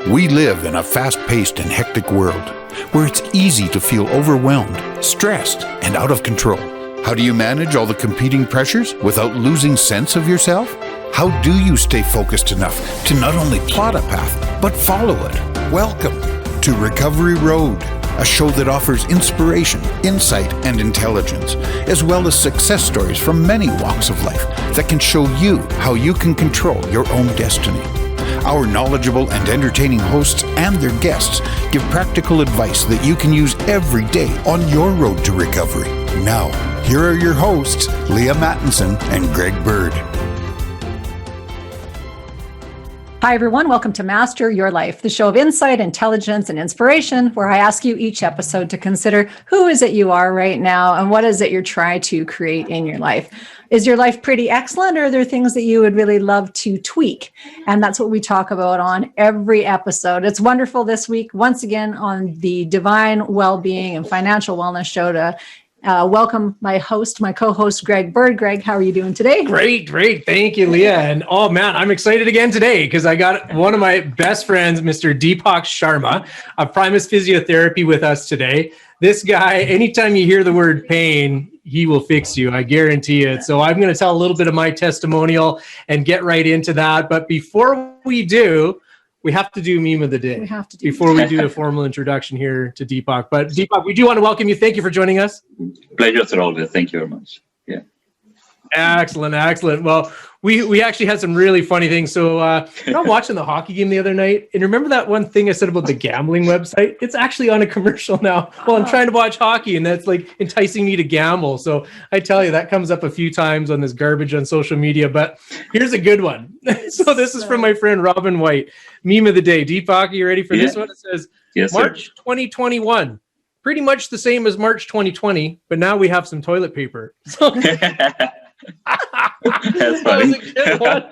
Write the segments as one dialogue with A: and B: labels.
A: We live in a fast-paced and hectic world where it's easy to feel overwhelmed, stressed, and out of control. How do you manage all the competing pressures without losing sense of yourself? How do you stay focused enough to not only plot a path, but follow it? Welcome to Recovery Road, a show that offers inspiration, insight, and intelligence, as well as success stories from many walks of life that can show you how you can control your own destiny. Our knowledgeable and entertaining hosts and their guests give practical advice that you can use every day on your road to recovery. Now, here are your hosts, Leaha Mattinson and Greg Bird.
B: Hi, everyone. Welcome to Master Your Life, the show of insight, intelligence, and inspiration, where I ask you each episode to consider who is it you are right now and what is it you're trying to create in your life. Is your life pretty excellent, or are there things that you would really love to tweak? And that's what we talk about on every episode. It's wonderful this week, once again, on the Divine Wellbeing and Financial Wellness Show to welcome my co-host, Greg Bird. Greg, how are you doing today?
C: Great. Thank you, Leaha. And oh man, I'm excited again today because I got one of my best friends, Mr. Deepak Sharma of Primus Physiotherapy with us today. This guy, anytime you hear the word pain, he will fix you. I guarantee it. So I'm going to tell a little bit of my testimonial and get right into that. But before we do, we have to do meme of the day before we do a formal introduction here to Deepak. But Deepak, we do want to welcome you. Thank you for joining us.
D: Pleasure, sir, always. Thank you very much. Yeah.
C: Excellent. Well, we actually had some really funny things. So I'm watching the hockey game the other night, and remember that one thing I said about the gambling website? It's actually on a commercial now while I'm trying to watch hockey, and that's like enticing me to gamble. So I tell you, that comes up a few times on this garbage on social media, but here's a good one. So this is from my friend Robin White. Meme of the day. Deepak, are you ready for this one? It says,
D: yes,
C: March 2021. Pretty much the same as March 2020, but now we have some toilet paper. So
D: that's funny.
C: That was a good one.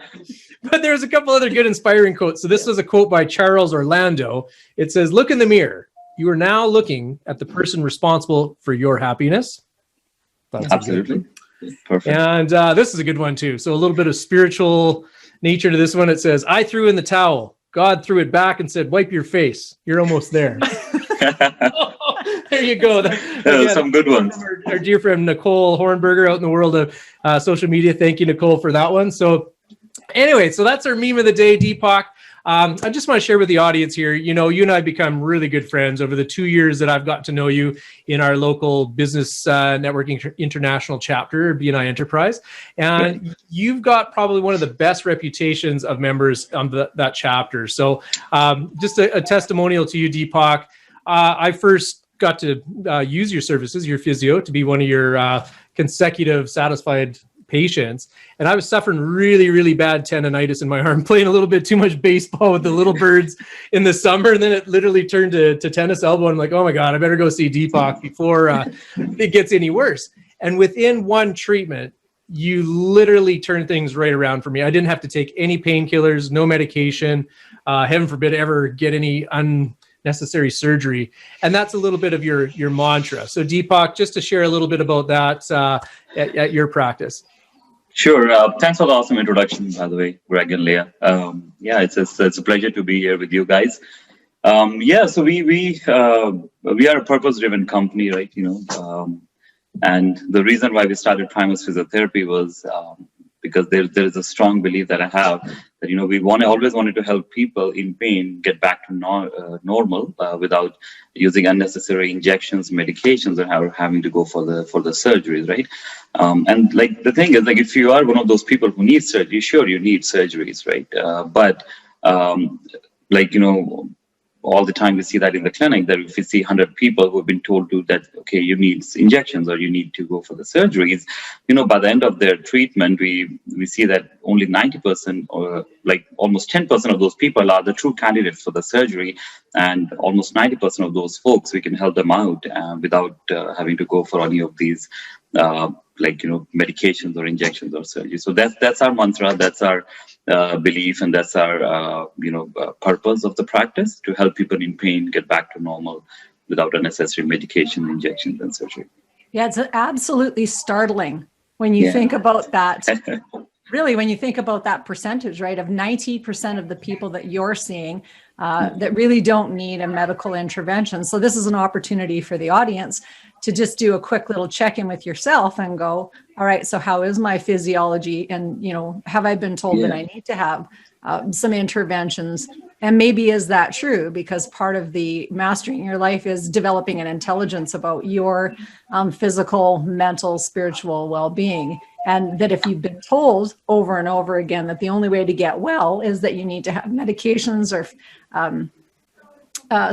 C: But there's a couple other good inspiring quotes. So this is a quote by Charles Orlando. It says, look in the mirror. You are now looking at the person responsible for your happiness. That's
D: absolutely perfect.
C: And this is a good one too. So a little bit of spiritual nature to this one. It says, I threw in the towel. God threw it back and said, wipe your face. You're almost there. There you go.
D: Some good ones.
C: Our dear friend Nicole Hornberger out in the world of social media. Thank you, Nicole, for that one. So anyway, so that's our meme of the day, Deepak. I just want to share with the audience here, you and I become really good friends over the 2 years that I've got to know you in our local business networking international chapter, BNI Enterprise. And you've got probably one of the best reputations of members on that chapter. So just a testimonial to you, Deepak. I first got to use your services, your physio, to be one of your consecutive satisfied patients. And I was suffering really, really bad tendonitis in my arm, playing a little bit too much baseball with the little birds in the summer. And then it literally turned to tennis elbow. I'm like, oh my God, I better go see Deepak before it gets any worse. And within one treatment, you literally turned things right around for me. I didn't have to take any painkillers, no medication, heaven forbid ever get any unnecessary surgery. And that's a little bit of your mantra. So Deepak, just to share a little bit about that at your practice.
D: Sure. Thanks for the awesome introduction, by the way, Greg and Leaha. It's a pleasure to be here with you guys. So we are a purpose-driven company, right? And the reason why we started Primus Physiotherapy was because there is a strong belief that I have that we always wanted to help people in pain get back to normal without using unnecessary injections, medications, or having to go for the surgeries, right? And like the thing is, like, if you are one of those people who need surgery, sure, you need surgeries, right? But all the time we see that in the clinic, that if we see 100 people who have been told that, okay, you need injections or you need to go for the surgeries, by the end of their treatment, we see that only 90% or like almost 10% of those people are the true candidates for the surgery. And almost 90% of those folks, we can help them out without having to go for any of these medications or injections or surgery. So that's our mantra, that's our belief, and that's our purpose of the practice, to help people in pain get back to normal without unnecessary medication, injections, and surgery.
B: Yeah, it's absolutely startling when you think about that. really, when you think about that percentage, right, of 90% of the people that you're seeing that really don't need a medical intervention. So this is an opportunity for the audience to just do a quick little check-in with yourself and go, all right, so how is my physiology? And, you know, have I been told that I need to have some interventions? And maybe is that true? Because part of the mastering your life is developing an intelligence about your physical, mental, spiritual well-being. And that if you've been told over and over again that the only way to get well is that you need to have medications or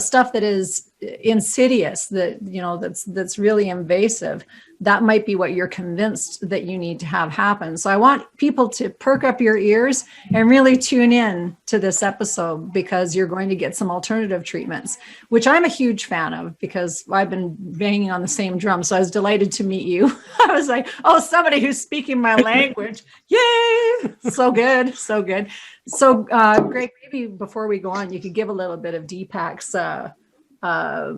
B: stuff that is insidious, that, you know, that's really invasive, that might be what you're convinced that you need to have happen. So I want people to perk up your ears and really tune in to this episode, because you're going to get some alternative treatments, which I'm a huge fan of, because I've been banging on the same drum. So I was delighted to meet you. I was like, oh, somebody who's speaking my language. Yay! So good. So good. So Greg, maybe before we go on, you could give a little bit of Deepak's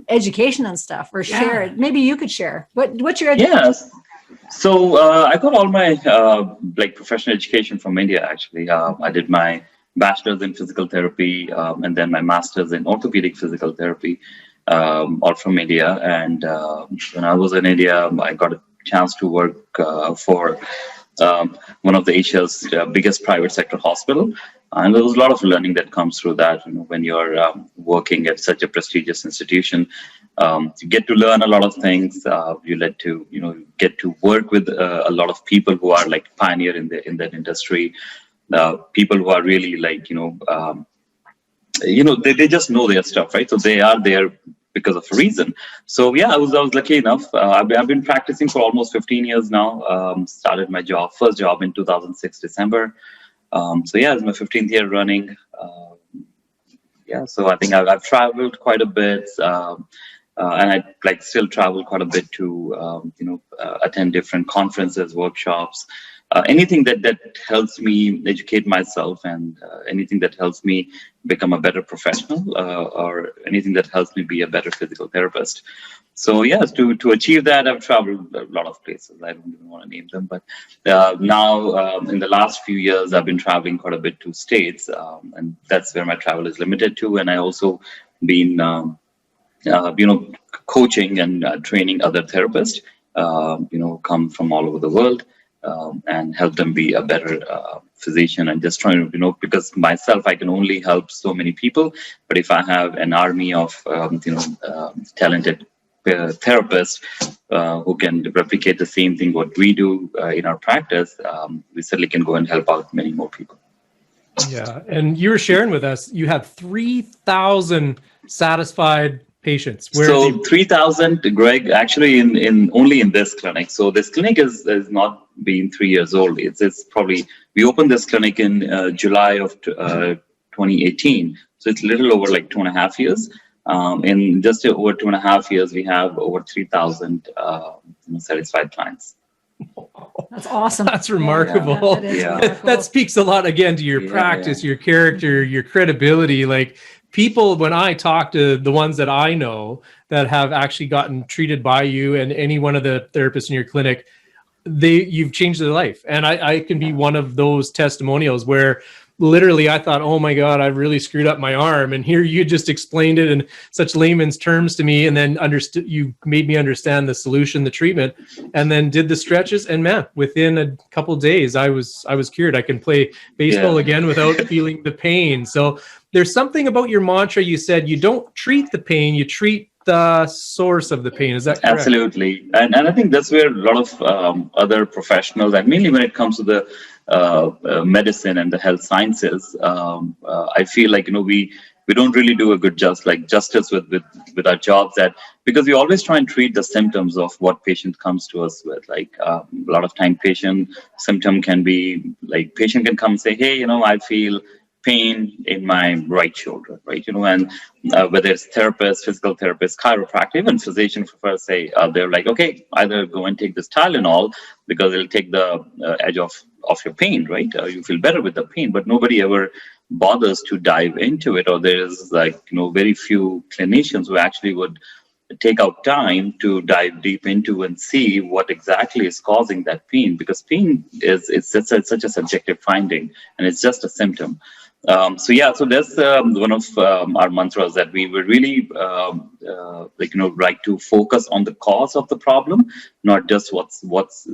B: education and stuff, or share it. Maybe you could share what's your education?
D: Yes. So I got all my like professional education from India. Actually, I did my bachelor's in physical therapy and then my master's in orthopedic physical therapy, all from India. And when I was in India, I got a chance to work for one of the Asia's biggest private sector hospital. And there was a lot of learning that comes through that. You know, when you're working at such a prestigious institution, you get to learn a lot of things. You get to work with a lot of people who are like pioneer in that industry. People who are really like, they just know their stuff, right? So they are there because of a reason. So yeah, I was lucky enough. I've been practicing for almost 15 years now. Started my first job in 2006 December. So yeah, it's my 15th year running. So I think I've traveled quite a bit, and I like still travel quite a bit to attend different conferences, workshops, anything that helps me educate myself, and anything that helps me become a better professional, or anything that helps me be a better physical therapist. So yes, to achieve that, I've traveled a lot of places. I don't even want to name them, but now in the last few years, I've been traveling quite a bit to states, and that's where my travel is limited to. And I also been, coaching and training other therapists, come from all over the world, and help them be a better physician. And just trying to, because myself, I can only help so many people. But if I have an army of, talented therapists who can replicate the same thing what we do in our practice, we certainly can go and help out many more people.
C: Yeah, and you were sharing with us, you have 3,000 satisfied patients.
D: So 3,000, Greg, actually in only in this clinic. So this clinic is not been 3 years old. It's probably, we opened this clinic in July of 2018. So it's a little over like 2.5 years. In just over 2.5 years, we have over 3,000 satisfied clients.
B: That's awesome.
C: That's remarkable. That speaks a lot again to your practice, your character, your credibility. Like people, when I talk to the ones that I know that have actually gotten treated by you and any one of the therapists in your clinic, you've changed their life. And I can be one of those testimonials where literally I thought, oh my God, I've really screwed up my arm. And here you just explained it in such layman's terms to me, and then you made me understand the solution, the treatment, and then did the stretches. And man, within a couple of days, I was cured. I can play baseball again without feeling the pain. So there's something about your mantra. You said you don't treat the pain, you treat the source of the pain. Is that correct? Absolutely.
D: And I think that's where a lot of other professionals, and mainly when it comes to the medicine and the health sciences, I feel like, we don't really do a good justice with our jobs, that because we always try and treat the symptoms of what patient comes to us with. Like a lot of time patient symptom can be like, patient can come and say, hey, I feel pain in my right shoulder, right? And whether it's therapist, physical therapist, chiropractor, even physician, first say, they're like, okay, either go and take this Tylenol because it'll take the edge off your pain, right? You feel better with the pain, but nobody ever bothers to dive into it. Or there's very few clinicians who actually would take out time to dive deep into and see what exactly is causing that pain, because pain is such a subjective finding, and it's just a symptom. So that's one of our mantras, that we would really like to focus on the cause of the problem, not just what's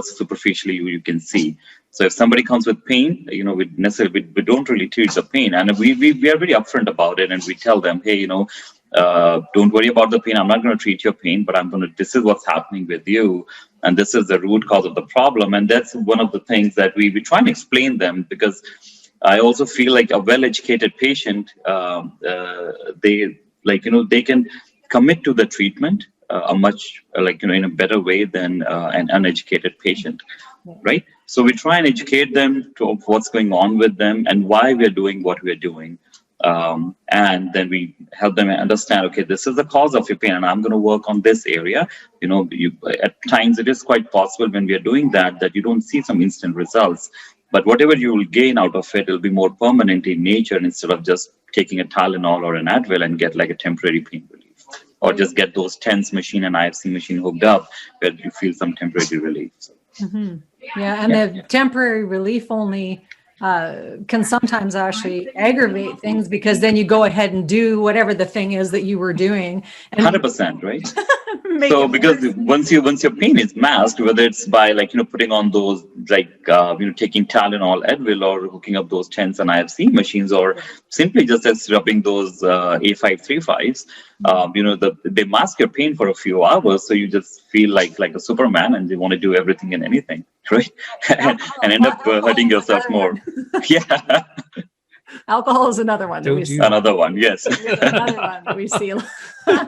D: superficially you can see. So if somebody comes with pain, we don't really treat the pain, and we are very upfront about it, and we tell them, hey, don't worry about the pain. I'm not going to treat your pain, but this is what's happening with you, and this is the root cause of the problem. And that's one of the things that we try and explain them, because I also feel like a well-educated patient, they can commit to the treatment in a better way than an uneducated patient, right? So we try and educate them to what's going on with them and why we're doing what we're doing. And then we help them understand, okay, this is the cause of your pain, and I'm going to work on this area. At times it is quite possible when we are doing that you don't see some instant results, but whatever you will gain out of it will be more permanent in nature, instead of just taking a Tylenol or an Advil and get like a temporary pain relief, or just get those TENS machine and IFC machine hooked up where you feel some temporary relief. So.
B: Yeah, and the temporary relief only can sometimes actually aggravate things, because then you go ahead and do whatever the thing is that you were doing.
D: 100%, right? So because once your pain is masked, whether it's by putting on those taking Tylenol, Advil, or hooking up those TENS and IFC machines, or simply just as rubbing those A535s, they mask your pain for a few hours, so you just feel like a Superman, and you want to do everything and anything, right? and end up hurting yourself more. Yeah.
B: Alcohol is another one that we see.
D: Another one, yes.
B: Another one that we see.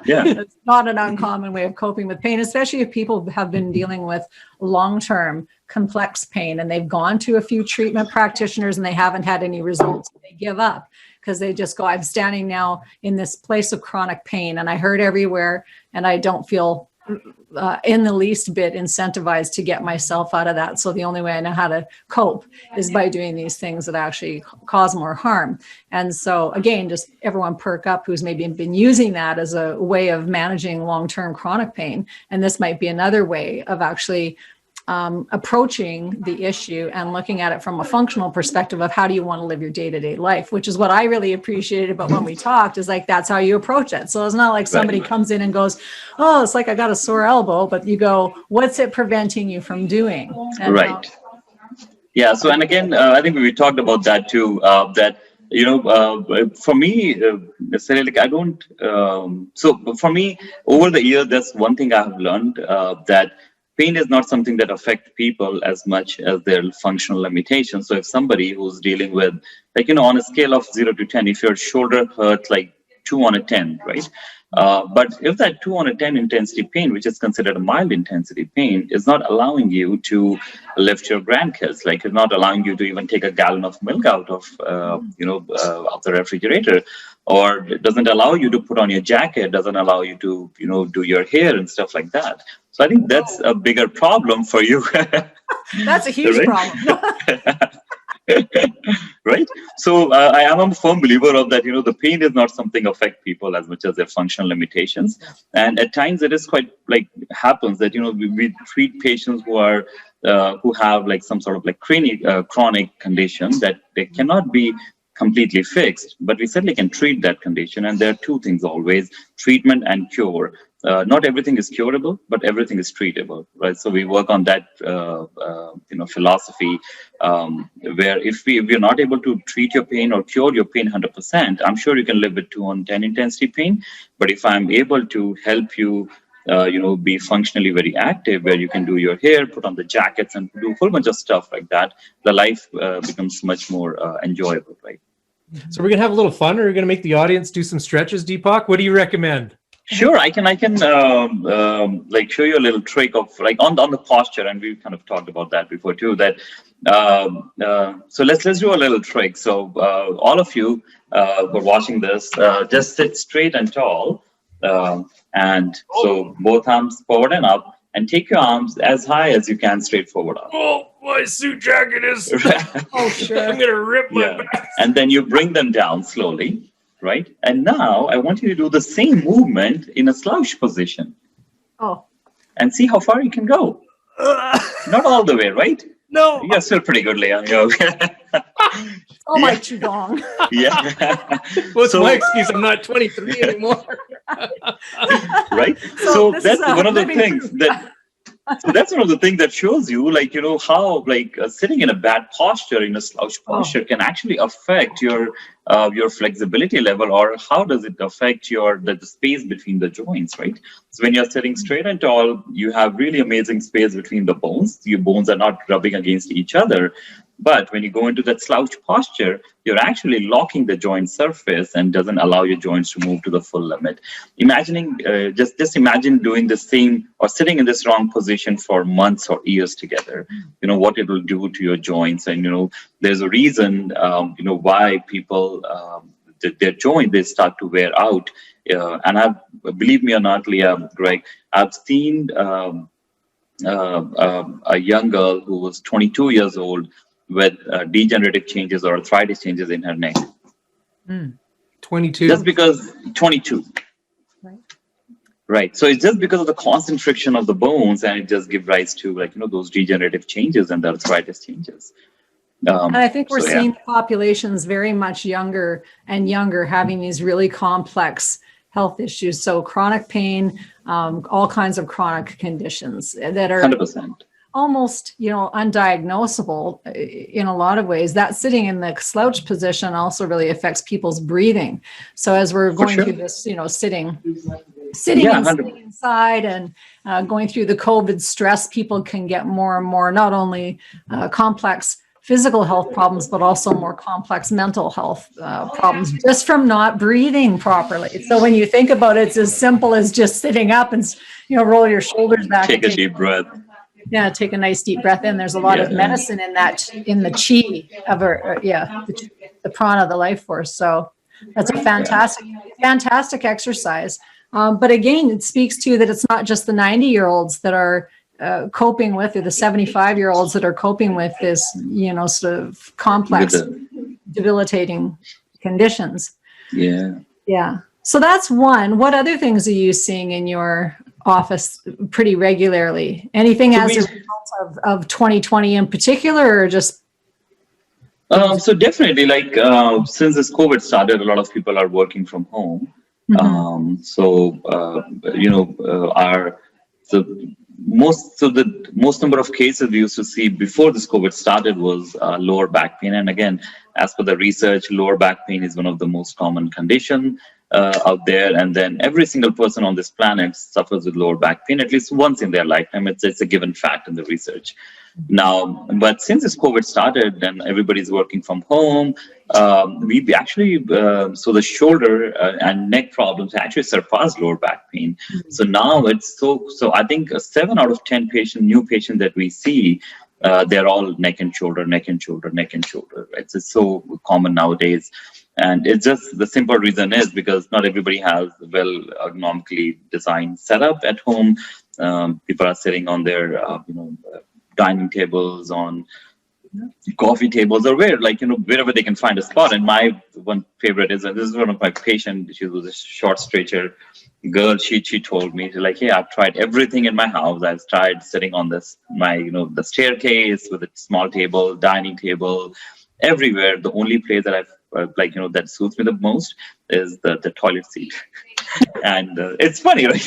D: Yeah.
B: It's not an uncommon way of coping with pain, especially if people have been dealing with long-term complex pain and they've gone to a few treatment practitioners and they haven't had any results. They give up because they just go, I'm standing now in this place of chronic pain and I hurt everywhere and I don't feel in the least bit incentivized to get myself out of that. So the only way I know how to cope is by doing these things that actually cause more harm. And so again, just everyone perk up who's maybe been using that as a way of managing long-term chronic pain. And this might be another way of actually approaching the issue and looking at it from a functional perspective of how do you want to live your day-to-day life, which is what I really appreciated about when we talked, is like, that's how you approach it. So it's not like somebody comes in and goes, oh, it's like I got a sore elbow, but you go, what's it preventing you from doing? And
D: right. Yeah. So, and again, I think we talked about that too, that, for me, necessarily, like I don't, so for me, over the years, that's one thing I have learned, that pain is not something that affects people as much as their functional limitations. So if somebody who's dealing with, on a scale of 0 to 10, if your shoulder hurts like 2 on a 10, right? But if that 2 on a 10 intensity pain, which is considered a mild intensity pain, is not allowing you to lift your grandkids, like it's not allowing you to even take a gallon of milk out of, of the refrigerator, or it doesn't allow you to put on your jacket, doesn't allow you to, do your hair and stuff like that. So I think that's a bigger problem for you.
B: That's a huge problem.
D: Right? So I am a firm believer of that, the pain is not something affect people as much as their functional limitations. And at times it is quite happens that, we treat patients who are, who have some sort of chronic condition that they cannot be completely fixed, but we certainly can treat that condition. And there are two things always, treatment and cure. Not everything is curable, but everything is treatable, right? So we work on that, philosophy, where if we're not able to treat your pain or cure your pain 100%, I'm sure you can live with 2 on 10 intensity pain. But if I'm able to help you, be functionally very active, where you can do your hair, put on the jackets, and do a whole bunch of stuff like that, the life becomes much more enjoyable, right?
C: So we're gonna have a little fun. Or we're gonna make the audience do some stretches. Deepak, what do you recommend?
D: Sure, I can show you a little trick of on the posture, and we've kind of talked about that before too. That so let's do a little trick. So all of you who are watching this, just sit straight and tall, and so both arms forward and up, and take your arms as high as you can straight forward up.
C: Oh, my suit jacket is.
B: Oh, sure.
C: I'm gonna rip my back.
D: And then you bring them down slowly. right? And now I want you to do the same movement in a slouch position
B: Oh,
D: and see how far you can go. Not all the way, right?
C: No.
D: You're still pretty good, Leah. You're okay.
B: oh my qigong.
D: Yeah.
C: What's
D: So-
C: my excuse? I'm not 23 anymore.
D: Right?
B: So
D: So
B: this
D: that's
B: is a
D: one of the
B: living
D: things that. So that's one of the things that shows you, like, how sitting in a bad posture, in a slouch posture, can actually affect your flexibility level, or how does it affect the space between the joints, right? So when you're sitting straight and tall, you have really amazing space between the bones. Your bones are not rubbing against each other. But when you go into that slouch posture, you're actually locking the joint surface and doesn't allow your joints to move to the full limit. Imagining, just imagine doing the same or sitting in this wrong position for months or years together. What it will do to your joints. And, there's a reason, why people, their joint, they start to wear out. And believe me or not, Leah, Greg, I've seen a young girl who was 22 years old with degenerative changes or arthritis changes in her neck.
C: 22.
D: Just because 22. Right. So it's just because of the constant friction of the bones, and it just gives rise to those degenerative changes and the arthritis changes.
B: And I think we're
D: So, yeah.
B: seeing populations very much younger and younger having these really complex health issues. So chronic pain, all kinds of chronic conditions that are
D: 100%.
B: almost, undiagnosable in a lot of ways. That sitting in the slouch position also really affects people's breathing. So as we're going
D: sure.
B: through this, sitting
D: Yeah,
B: and
D: 100%.
B: sitting inside and going through the COVID stress, people can get more and more, not only complex physical health problems, but also more complex mental health problems just from not breathing properly. So when you think about it, it's as simple as just sitting up and, roll your shoulders back.
D: Take
B: and
D: a deep breath.
B: Yeah, take a nice deep breath in. There's a lot of
D: Yeah.
B: medicine in that, in the chi of the prana, the life force. So that's a fantastic exercise. But again, it speaks to that it's not just the 90-year-olds that are coping with, or the 75-year-olds that are coping with this, sort of complex, debilitating conditions.
D: Yeah.
B: Yeah. So that's one. What other things are you seeing in your office pretty regularly? Anything as a result of 2020 in particular, or just?
D: So definitely, since this COVID started, a lot of people are working from home. The most number of cases we used to see before this COVID started was lower back pain. And again, as per the research, lower back pain is one of the most common condition out there. And then every single person on this planet suffers with lower back pain at least once in their lifetime. It's a given fact in the research. Now, but since this COVID started and everybody's working from home, we actually, so the shoulder and neck problems actually surpassed lower back pain. So now it's so I think 7 out of 10 new patients that we see, they're all neck and shoulder. It's so common nowadays. And it's just the simple reason is because not everybody has well ergonomically designed setup at home. People are sitting on their, dining tables, on coffee tables, or wherever they can find a spot. And my one favorite is, and this is one of my patients, she was a short stretcher girl. She told me, hey, I've tried everything in my house. I've tried sitting on the staircase with a small table, dining table, everywhere. The only place that I've that suits me the most is the toilet seat. And it's funny, right?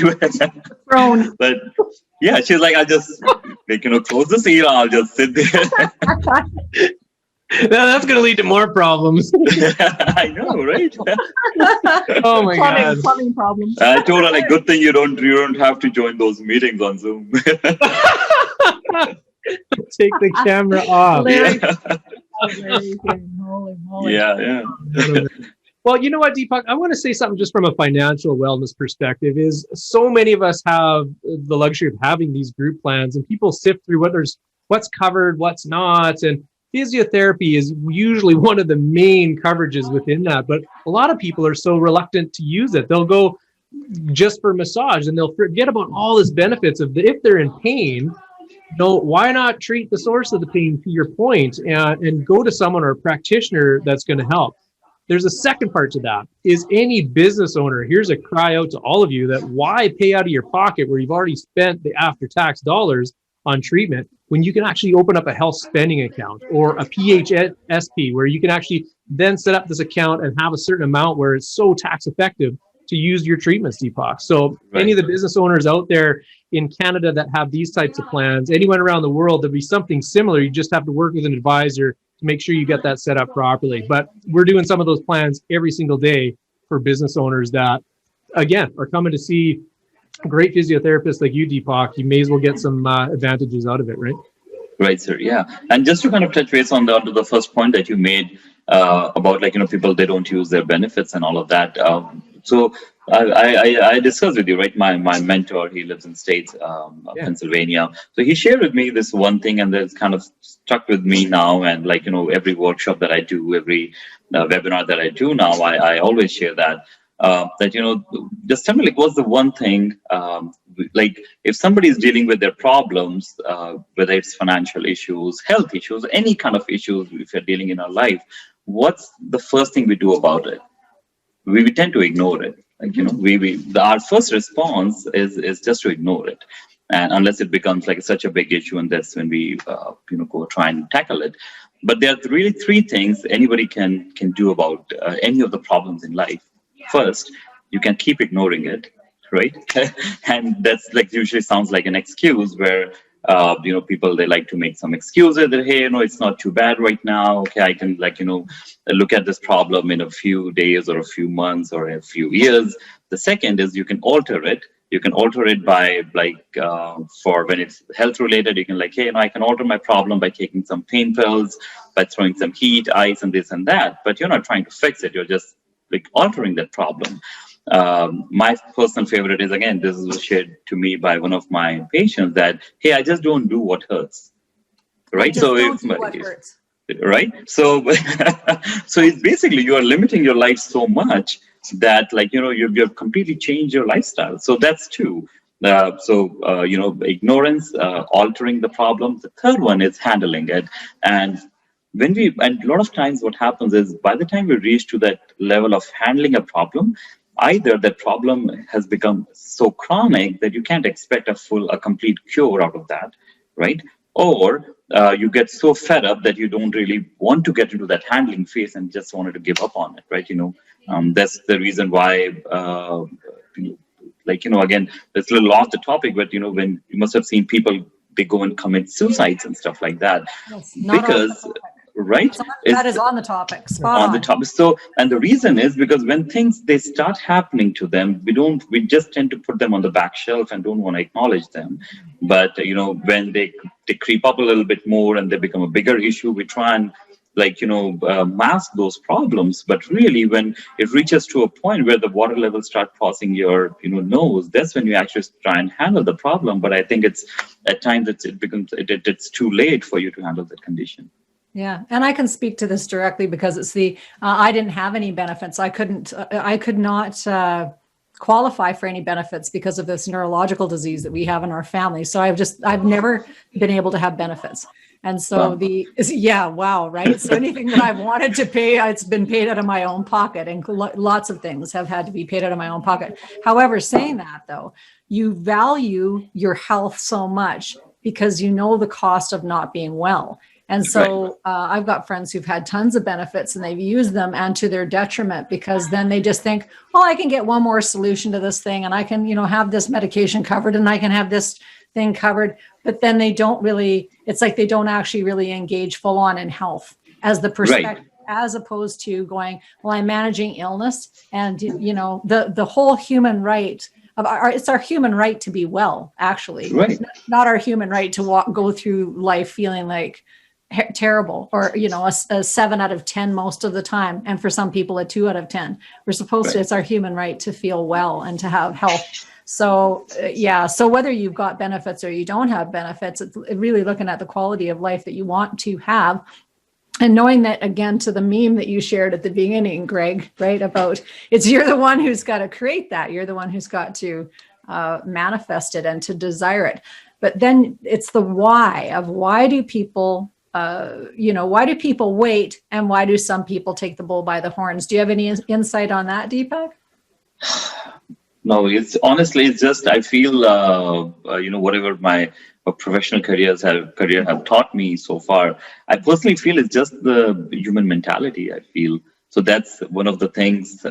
D: But yeah, she's like, I just close the seat, I'll just sit there.
C: That's going to lead to more problems.
D: I know, right?
C: Oh my God.
B: Plumbing problems.
D: I told her, good thing you don't have to join those meetings on Zoom.
C: Take the camera off.
B: Holy moly.
D: Yeah.
C: Well, you know what, Deepak? I want to say something just from a financial wellness perspective. Is so many of us have the luxury of having these group plans, and people sift through what's covered, what's not, and physiotherapy is usually one of the main coverages within that. But a lot of people are so reluctant to use it. They'll go just for massage, and they'll forget about all this benefits of if they're in pain. Why not treat the source of the pain, to your point, and go to someone or a practitioner that's going to help? there's a second part to that. Is any business owner, here's a cry out to all of you, that why pay out of your pocket where you've already spent the after-tax dollars on treatment when you can actually open up a health spending account or a PHSP where you can actually then set up this account and have a certain amount where it's so tax effective to use your treatments, Deepak. So any of the business owners out there in Canada that have these types of plans, anyone around the world, there'll be something similar. You just have to work with an advisor to make sure you get that set up properly. But we're doing some of those plans every single day for business owners that, again, are coming to see great physiotherapists like you, Deepak. You may as well get some advantages out of it, right?
D: Right, sir. Yeah. And just to kind of touch base on the first point that you made about, like, people, they don't use their benefits and all of that. So I discussed with you, right? My mentor, he lives in States, Pennsylvania. So he shared with me this one thing, and that's kind of stuck with me now. And like, every workshop that I do, every webinar that I do now, I always share that. Just tell me, like, what's the one thing, like, if somebody is dealing with their problems, whether it's financial issues, health issues, any kind of issues, if you're dealing in our life, what's the first thing we do about it? We tend to ignore it. Like, our first response is just to ignore it. And unless it becomes like such a big issue, and that's when we, go try and tackle it. But there are really three things anybody can do about any of the problems in life. First, you can keep ignoring it, right? And that's like usually sounds like an excuse where, people, they like to make some excuses that, hey, it's not too bad right now. Okay, I can look at this problem in a few days or a few months or a few years. The second is you can alter it. You can alter it by for when it's health related, you can hey, I can alter my problem by taking some pain pills, by throwing some heat, ice, and this and that. But you're not trying to fix it. You're just altering that problem. My personal favorite is, again, this was shared to me by one of my patients, that, hey, I just don't do what hurts, right? So right? So it's basically, you are limiting your life so much that you've completely changed your lifestyle. So that's two. Ignorance, altering the problem. The third one is handling it. And a lot of times what happens is, by the time we reach to that level of handling a problem, either that problem has become so chronic that you can't expect a complete cure out of that, right? Or you get so fed up that you don't really want to get into that handling phase and just wanted to give up on it, right? That's the reason why, again, it's a little off the topic, but, when you must have seen people, they go and commit suicides and stuff like that.
B: Yes,
D: because... Right?
B: That is on the topic.
D: On the topic. So, and the reason is because when things, they start happening to them, we just tend to put them on the back shelf and don't want to acknowledge them. But, when they creep up a little bit more and they become a bigger issue, we try and mask those problems. But really, when it reaches to a point where the water levels start crossing your, nose, that's when you actually try and handle the problem. But I think it's at times it's too late for you to handle that condition.
B: Yeah. And I can speak to this directly because it's I didn't have any benefits. I could not qualify for any benefits because of this neurological disease that we have in our family. So I've never been able to have benefits. And so right? So anything that I've wanted to pay, it's been paid out of my own pocket, and lots of things have had to be paid out of my own pocket. However, saying that though, you value your health so much because you know the cost of not being well. And so I've got friends who've had tons of benefits and they've used them, and to their detriment, because then they just think, well, I can get one more solution to this thing, and I can, have this medication covered, and I can have this thing covered. But then they don't really, it's like they don't actually really engage full on in health as the perspective, as opposed to going, well, I'm managing illness, and, the whole human right of it's our human right to be well, actually, not our human right to go through life feeling like terrible, or a 7 out of 10 most of the time, and for some people a 2 out of 10. We're supposed to, it's our human right to feel well and to have health. So so whether you've got benefits or you don't have benefits, it's really looking at the quality of life that you want to have, and knowing that, again, to the meme that you shared at the beginning, Greg, right, about you're the one who's got to create that, you're the one who's got to manifest it and to desire it. But then it's the why do people why do people wait, and why do some people take the bull by the horns? Do you have any insight on that, Deepak?
D: No, it's honestly, it's just, I feel, whatever my professional career have taught me so far, I personally feel it's just the human mentality, I feel. So that's one of the things, we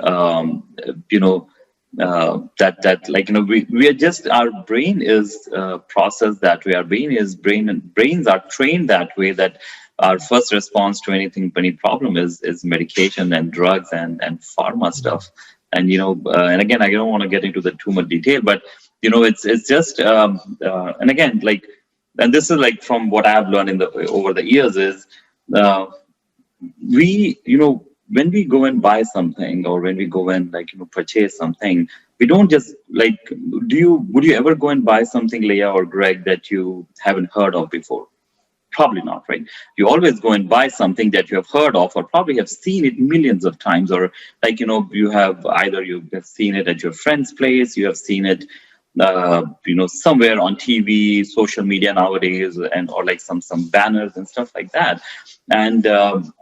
D: are just, our brain is processed that way. Our brains are trained that way, that our first response to any problem is medication and drugs and pharma stuff. And and again, I don't want to get into the too much detail, but it's just and again, and this is from what I have learned over the years is when we go and buy something, or when we go and purchase something, we don't just would you ever go and buy something, Leah or Greg, that you haven't heard of before? Probably not, right? You always go and buy something that you have heard of, or probably have seen it millions of times, or you have seen it at your friend's place, you have seen it somewhere on TV, social media nowadays, and or some banners and stuff like that. And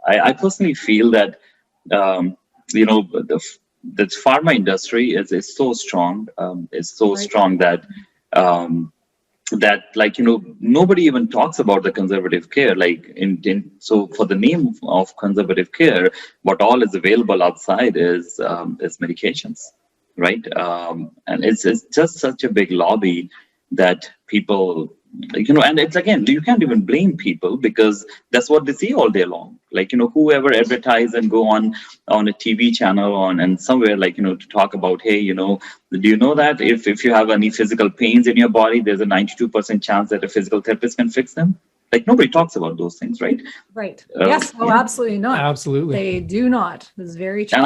D: I personally feel that the pharma industry is so strong, strong that nobody even talks about the conservative care. So for the name of conservative care, what all is available outside is medications, right? And it's just such a big lobby that people, and it's, again, you can't even blame people, because that's what they see all day long. Whoever advertise and go on a TV channel and somewhere to talk about, hey, do you know that if you have any physical pains in your body, there's a 92% chance that a physical therapist can fix them? Nobody talks about those things, right?
B: Right. Yes. Oh, yeah. Absolutely not.
C: Absolutely.
B: They do not. It's very true.
D: And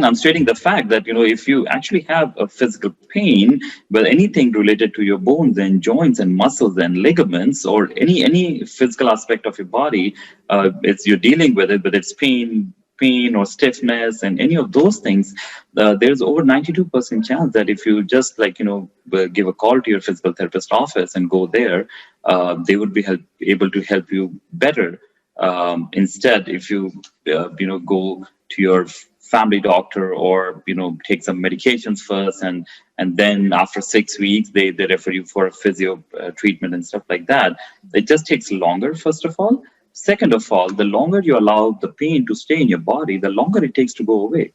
D: I'm stating the fact that, if you actually have a physical pain, but anything related to your bones and joints and muscles and ligaments, or any physical aspect of your body, you're dealing with it, whether it's pain or stiffness and any of those things, there's over 92% chance that if you just give a call to your physical therapist office and go there, they would be able to help you better. Instead, if you go to your family doctor, or take some medications first, and then after 6 weeks they refer you for a physio treatment and stuff like that, it just takes longer, first of all. Second of all, the longer you allow the pain to stay in your body, the longer it takes to go away.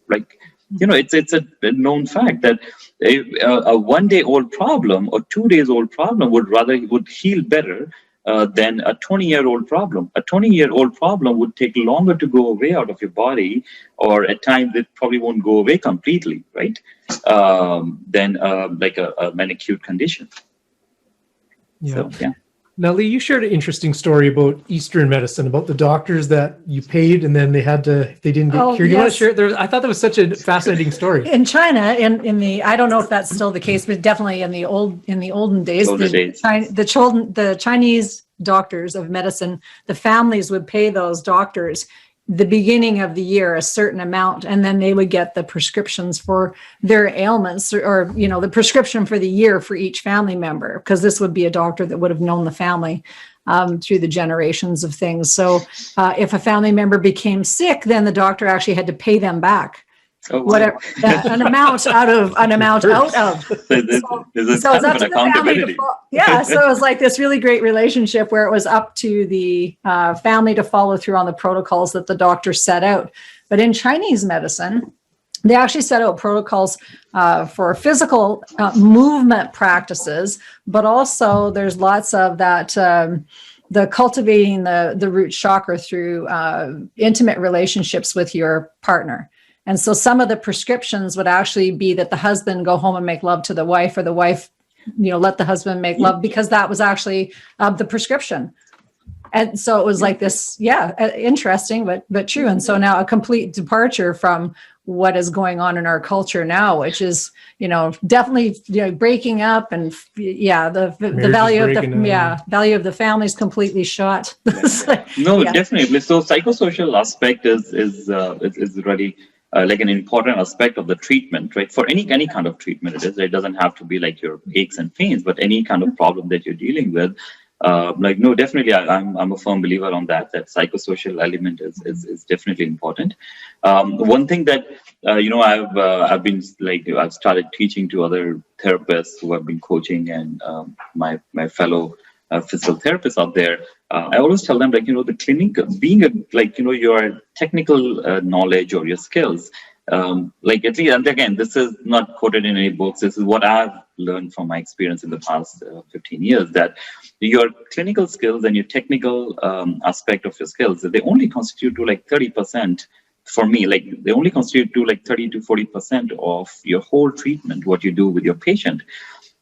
D: It's a known fact that a 1 day old problem or 2 days old problem would heal better than a 20-year-old problem. A 20-year-old problem would take longer to go away out of your body, or at times it probably won't go away completely, right? Than an acute condition.
C: Yeah.
D: So, yeah.
C: Now, Lee, you shared an interesting story about Eastern medicine, about the doctors that you paid and then they didn't get cured. You want to share it? I thought that was such a fascinating story.
B: In China, I don't know if that's still the case, but definitely in the olden days, the Chinese doctors of medicine, the families would pay those doctors the beginning of the year a certain amount, and then they would get the prescriptions for their ailments, or the prescription for the year for each family member, because this would be a doctor that would have known the family through the generations of things. So if a family member became sick, then the doctor actually had to pay them back whatever an amount out of. So it's up to the family so it was like this really great relationship where it was up to the family to follow through on the protocols that the doctor set out. But in Chinese medicine, they actually set out protocols for physical movement practices, but also there's lots of that the cultivating the root chakra through intimate relationships with your partner. And so some of the prescriptions would actually be that the husband go home and make love to the wife, or the wife, let the husband make love, because that was actually the prescription. And so it was like this, interesting, but true. And so now a complete departure from what is going on in our culture now, which is, definitely breaking up, and the value of the family is completely shot.
D: Definitely. So psychosocial aspect is really like an important aspect of the treatment, right? For any kind of treatment it is. It doesn't have to be like your aches and pains, but any kind of problem that you're dealing with. Like, no, definitely, I'm a firm believer on that. That psychosocial element is definitely important. One thing that I've started teaching to other therapists who have been coaching, and my fellow physical therapists out there. I always tell them, like, the clinic being your technical knowledge or your skills. Like, at least, and again, this is not quoted in any books. This is what I've learned from my experience in the past 15 years, that your clinical skills and your technical aspect of your skills, they only constitute to like 30%. For me, like, they only constitute to like 30 to 40% of your whole treatment, what you do with your patient.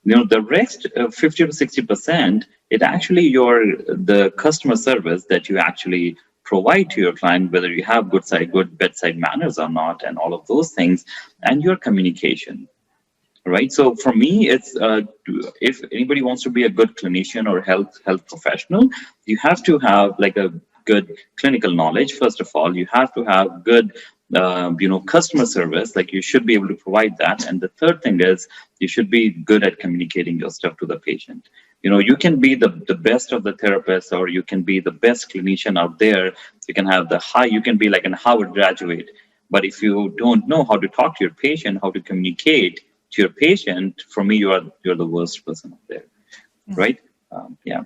D: The rest, 50 to 60%, it actually the customer service that you actually provide to your client, whether you have good bedside manners or not, and all of those things, and your communication, right? So for me, it's if anybody wants to be a good clinician or health professional, you have to have like a good clinical knowledge. First of all, you have to have good customer service. Like, you should be able to provide that. And the third thing is, you should be good at communicating your stuff to the patient. You can be the best of the therapists, or you can be the best clinician out there. You can be like an Harvard graduate. But if you don't know how to talk to your patient, how to communicate to your patient, for me, you're the worst person out there, right? Yeah.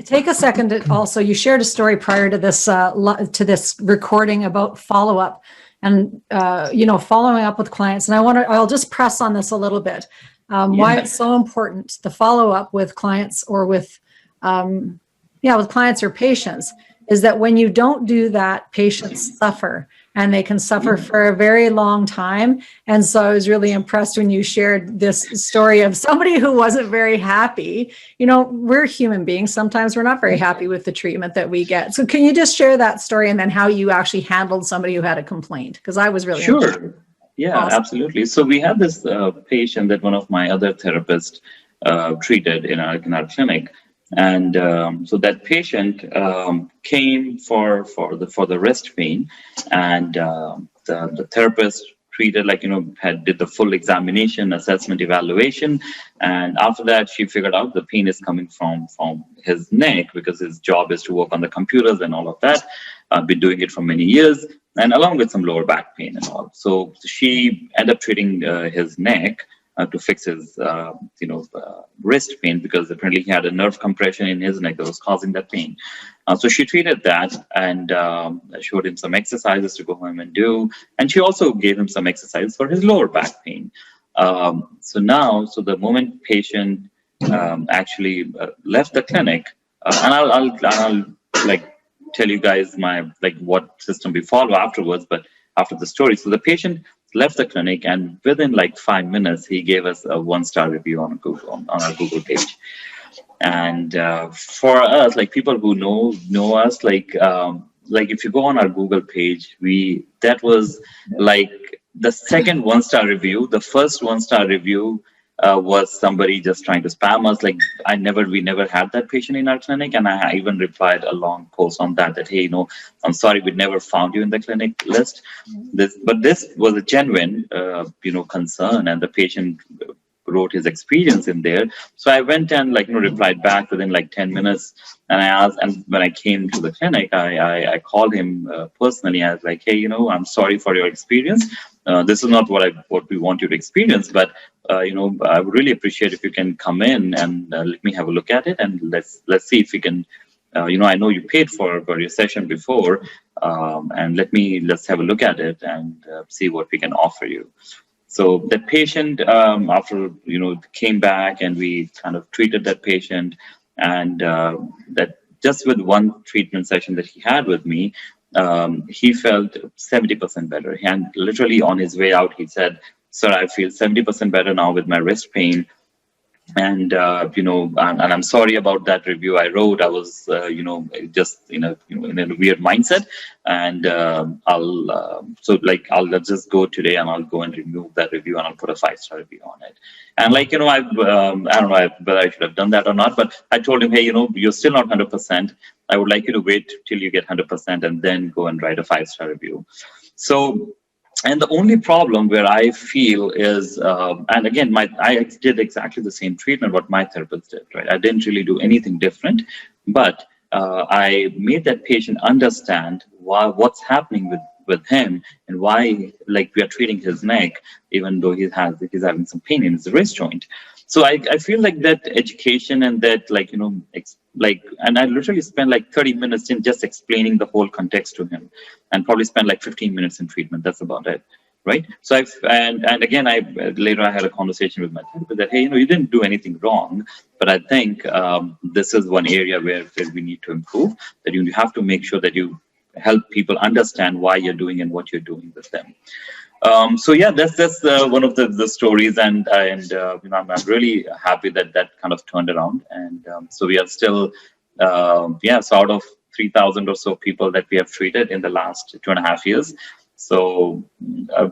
B: Take a second to also, you shared a story prior to this recording about follow-up and, following up with clients. And I'll just press on this a little bit. Why it's so important, the follow-up with clients or with clients or patients, is that when you don't do that, patients suffer, and they can suffer for a very long time. And so I was really impressed when you shared this story of somebody who wasn't very happy. We're human beings. Sometimes we're not very happy with the treatment that we get. So can you just share that story, and then how you actually handled somebody who had a complaint? Because I was really
D: sure. Yeah, awesome. Absolutely. So we had this patient that one of my other therapists treated in our clinic. And so that patient came for the wrist pain, and the therapist treated, did the full examination, assessment, evaluation, and after that she figured out the pain is coming from his neck, because his job is to work on the computers and all of that. I've been doing it for many years, and along with some lower back pain and all. So she ended up treating his neck to fix his wrist pain, because apparently he had a nerve compression in his neck that was causing that pain. So she treated that, and showed him some exercises to go home and do, and she also gave him some exercises for his lower back pain. So the moment patient actually left the clinic, and I'll tell you guys what system we follow afterwards, but after the story. So the patient left the clinic, and within 5 minutes, he gave us a 1-star review on our Google page. And for us, people who know us, if you go on our Google page, that was the second 1-star review. The first 1-star review was somebody just trying to spam us. We never had that patient in our clinic, and I even replied a long post on that hey, I'm sorry, we never found you in the clinic list. This was a genuine concern, and the patient wrote his experience in there. So I went and replied back within 10 minutes, and I asked, and when I came to the clinic, I called him personally. I was like, hey, I'm sorry for your experience. This is not what we want you to experience, but I would really appreciate if you can come in and let me have a look at it, and let's see if we can. I know you paid for your session before, and let's have a look at it and see what we can offer you. So the patient, after came back, and we kind of treated that patient, and that just with one treatment session that he had with me, he felt 70% better. And literally on his way out, he said, "Sir, I feel 70% better now with my wrist pain. And and I'm sorry about that review I wrote. I was just in a weird mindset, and I'll just go today, and I'll go and remove that review, and I'll put a 5-star review on it." And I don't know whether I should have done that or not, but I told him, hey, you're still not 100%. I would like you to wait till you get 100% and then go and write a 5-star review. So. And the only problem where I feel is, and again, I did exactly the same treatment what my therapist did, right? I didn't really do anything different. but I made that patient understand what's happening with him and why, like, we are treating his neck, even though he's having some pain in his wrist joint. So I feel like that education and that, like, and I literally spent like 30 minutes in just explaining the whole context to him, and probably spent like 15 minutes in treatment. That's about it. Right. So and again, later I had a conversation with my therapist that, hey, you didn't do anything wrong, but I think this is one area where we need to improve, that you have to make sure that you help people understand why you're doing and what you're doing with them. So yeah, that's one of the stories, and I'm really happy that kind of turned around, and so we are still so out of 3,000 or so people that we have treated in the last 2.5 years. So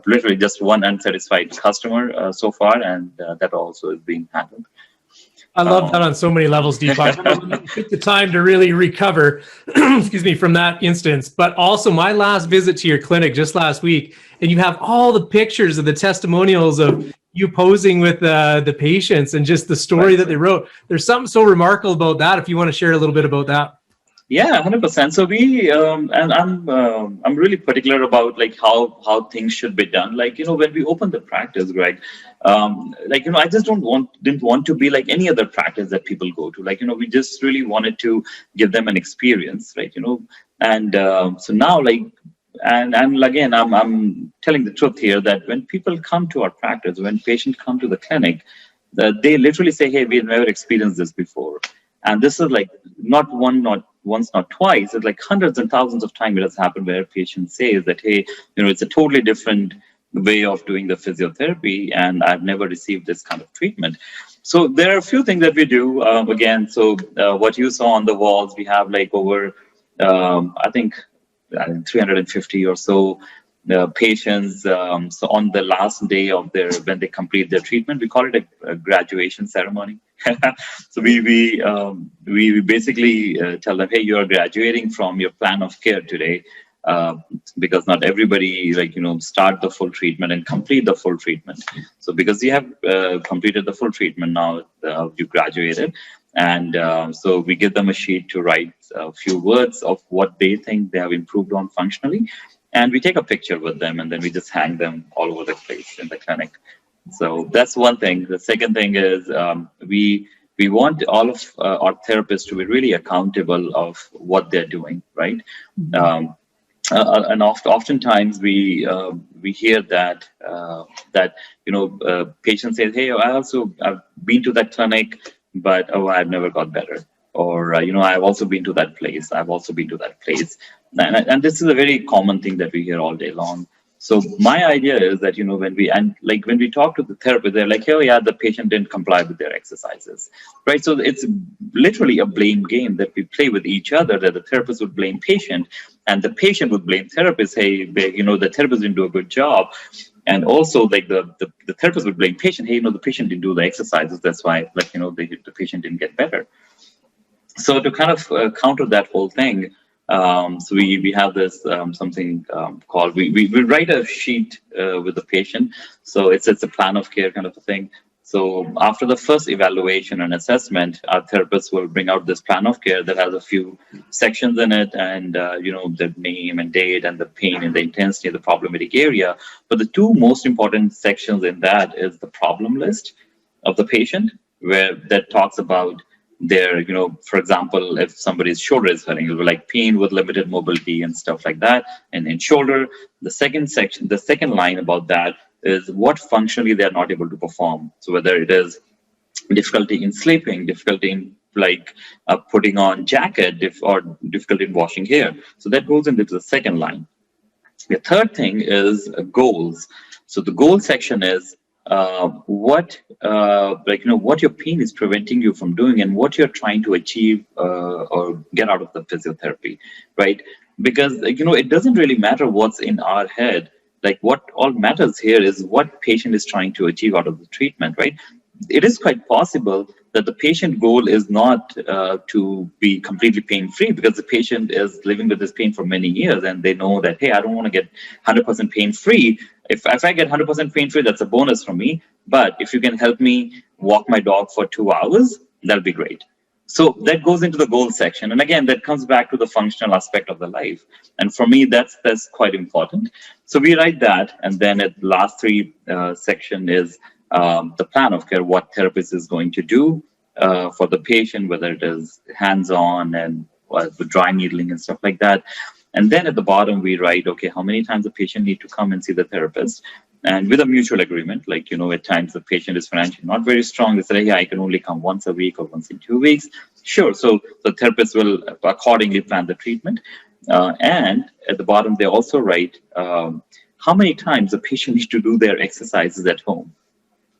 D: literally just one unsatisfied customer so far, and that also is being handled.
C: I love that on so many levels, Deepak. Took the time to really recover, excuse me, from that instance. But also my last visit to your clinic just last week, and you have all the pictures of the testimonials of you posing with the patients and just the story that they wrote. There's something so remarkable about that. If you want to share a little bit about that.
D: Yeah, 100%. So we and I'm really particular about like how things should be done. Like, when we open the practice, Greg, I just didn't want to be like any other practice that people go to. Like, we just really wanted to give them an experience, right? And so now, like, and again, I'm telling the truth here that when people come to our practice, when patients come to the clinic, they literally say, hey, we've never experienced this before. And this is like not once, not twice. It's like hundreds and thousands of times it has happened where a patient says that, hey, it's a totally different way of doing the physiotherapy, and I've never received this kind of treatment. So there are a few things that we do. Again, so what you saw on the walls, we have like over, I think, 350 or so patients. So on the last day of when they complete their treatment, we call it a graduation ceremony. So we basically tell them, hey, you are graduating from your plan of care today, because not everybody start the full treatment and complete the full treatment. So because you have completed the full treatment now, you graduated, and so we give them a sheet to write a few words of what they think they have improved on functionally, and we take a picture with them, and then we just hang them all over the place in the clinic. So that's one thing. The second thing is we want all of our therapists to be really accountable of what they're doing, right? Mm-hmm. And oftentimes we hear that patients say, hey, I've been to that clinic, but I've never got better. Or I've also been to that place. I've also been to that place, and this is a very common thing that we hear all day long. So my idea is that when we talk to the therapist, they're like, oh yeah, the patient didn't comply with their exercises, right? So it's literally a blame game that we play with each other. That the therapist would blame patient, and the patient would blame therapist. Hey, the therapist didn't do a good job. And also, like the therapist would blame patient. Hey, the patient didn't do the exercises. That's why, the patient didn't get better. So to kind of counter that whole thing, so we have this something called we write a sheet with the patient. So it's a plan of care kind of a thing. So after the first evaluation and assessment, our therapists will bring out this plan of care that has a few sections in it, and the name and date and the pain and the intensity of the problematic area. But the two most important sections in that is the problem list of the patient, where that talks about their, for example, if somebody's shoulder is hurting, it'll be like pain with limited mobility and stuff like that. And in shoulder, the second line about that is what functionally they're not able to perform. So whether it is difficulty in sleeping, difficulty in putting on jacket, or difficulty in washing hair. So that goes into the second line. The third thing is goals. So the goal section is what your pain is preventing you from doing, and what you're trying to achieve or get out of the physiotherapy, right? Because it doesn't really matter what's in our head. Like, what all matters here is what patient is trying to achieve out of the treatment, right? It is quite possible that the patient goal is not to be completely pain-free, because the patient is living with this pain for many years, and they know that, hey, I don't want to get 100% pain-free. If I get 100% pain-free, that's a bonus for me. But if you can help me walk my dog for 2 hours, that'll be great, So that goes into the goal section. And again, that comes back to the functional aspect of the life. And for me, that's quite important. So we write that. And then at the last three section is the plan of care, what therapist is going to do for the patient, whether it is hands-on and with dry needling and stuff like that. And then at the bottom, we write, okay, how many times the patient need to come and see the therapist? And with a mutual agreement, like, at times the patient is financially not very strong. They say, yeah, I can only come once a week or once in 2 weeks. Sure. So the therapist will accordingly plan the treatment. And at the bottom, they also write how many times the patient needs to do their exercises at home,